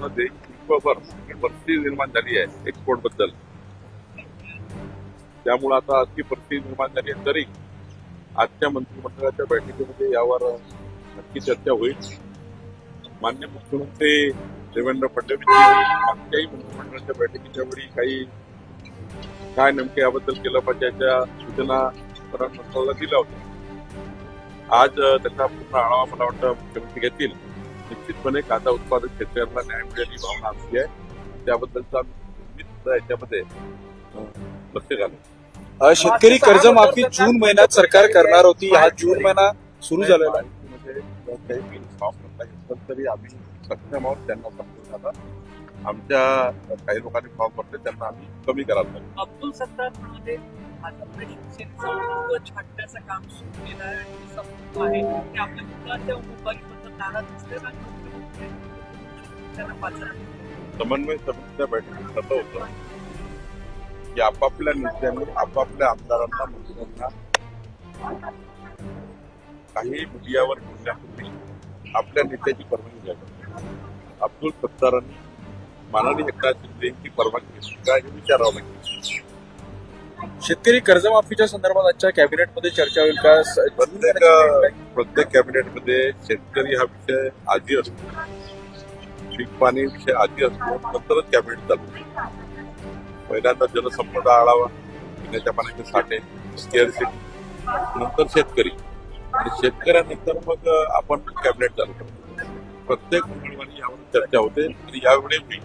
मध्ये विश्वभर परिस्थिती निर्माण झाली आहे एक्सपोर्ट बद्दल. त्यामुळे आता अशी परिस्थिती निर्माण झाली आहे. तरी आजच्या मंत्रिमंडळाच्या बैठकीमध्ये यावर नक्की चर्चा होईल. मान्य मुख्यमंत्री देवेंद्र फडणवीस यांनी मागच्याही मंत्रिमंडळाच्या बैठकीच्या वेळी काही काय नेमके याबद्दल केलं पाहिजे याच्या सूचना प्रधानमंत्र्यांना दिल्या होत्या. आज त्याचा पूर्ण आढावा मला वाटतं मुख्यमंत्री घेतील. निश्चितपणे कांदा उत्पादक शेतकऱ्यांना न्याय मिळेल ही भावना असली आहे. त्याबद्दलचा मी सुद्धा याच्यामध्ये लक्ष घालू. शेतकरी कर्जमाफी जून महिन्यात सरकार करणार होती. हा जून महिना सुरू झालेला आहे. काही बिल फॉर्म करता येईल तरी आम्ही सक्षम आहोत त्यांना समजून आता आमच्या काही लोकांनी फॉर्म भरले त्यांना आम्ही कमी करायला पाहिजे. अब्दुल सत्तार म्हणाले भाजपने शिवसेनेचं छाटण्याचं काम सुरू केलं आहे आणि संपूर्ण आहे ते आपल्या मुलांच्या उमेदवारीबद्दल नाराज असतील आणि मुख्यमंत्री त्यांना पाचारण समन्वय समितीच्या बैठकीत ठरलं होतं की आपापल्या नेत्यांनी आपापल्या आमदारांना मंत्र्यांना काही मीडियावर बोलण्यापूर्वी आपल्या नेत्याची परवानगी घ्यावी. अब्दुल सत्तारांनी माननीय एकनाथ शिंदे यांची परवानगी घेतली का हे विचारावं लागेल. शेतकरी कर्जमाफीच्या संदर्भात आजच्या कॅबिनेटमध्ये चर्चा होईल का? प्रत्येक कॅबिनेटमध्ये शेतकरी हा विषय आधी असतो, पीक पाणी विषय आधी असतो, नंतरच कॅबिनेट चालू. पहिल्यांदा जलसंपदा आढावा, पिण्याच्या पाण्याचे साठे, स्केअरसिटी, नंतर शेतकरी आणि शेतकऱ्यानंतर मग आपण कॅबिनेट चालू करतो. प्रत्येक मंगळवारी यावर चर्चा होते आणि यावेळी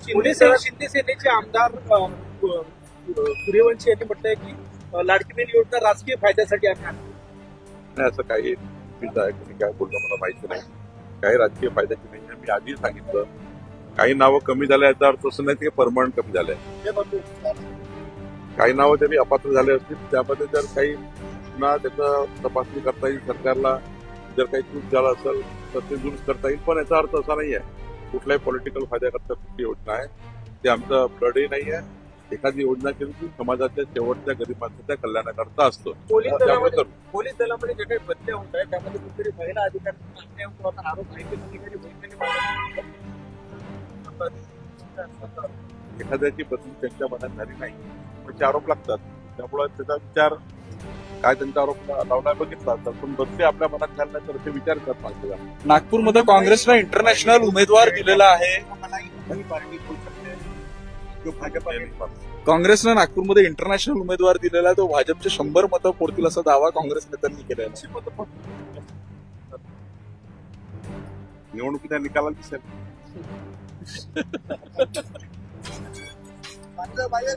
शिंदे सेनेचे आमदार सूर्यवंशी यांनी म्हटलंय की लाडकी बहीण योजना राजकीय फायद्यासाठी आहे. नाही असं काही चुकीचं आहे. कोणी काय बोललं मला माहिती नाही. काही राजकीय फायद्याची नाही आहे. मी आधी सांगितलं काही नावं कमी झाल्या याचा अर्थ असं नाही की परमनंट कमी झाले. काही नावं तरी अपात्र झाले असतील त्यामध्ये जर काही पुन्हा त्याचं तपासणी करता येईल. सरकारला जर काही चूक झाला असेल तर ते दुरुस्त करता येईल. पण याचा अर्थ असा नाही आहे कुठल्याही पॉलिटिकल फायद्याकरता कुठली योजना आहे ते आमचं ब्लडही नाही आहे. एखादी योजना केली की समाजाच्या शेवटच्या गरीब माणसाच्या कल्याणाकरता असतं. पोलीस दलामध्ये जे काही बदल्या होत आहे त्यामध्ये कुठेतरी महिला अधिकारी आरोप आहे की एखाद्याची बदली त्यांच्या मनात झाली नाही म्हणजे आरोप लागतात. त्यामुळे त्याचा विचार काय त्यांचा आरोप लावला बघितला तर पण बदली आपल्या मनात झाला नाही तर ते विचार करत माणसाला. नागपूरमध्ये काँग्रेसला इंटरनॅशनल उमेदवार दिलेला आहे. काँग्रेसनं नागपूरमध्ये इंटरनॅशनल उमेदवार दिलेला आहे. तो भाजपचे 100 मतं फोडतील असा दावा काँग्रेस नेत्यांनी केलेला आहे. निवडणुकीच्या निकालात दिसेल. बाहेर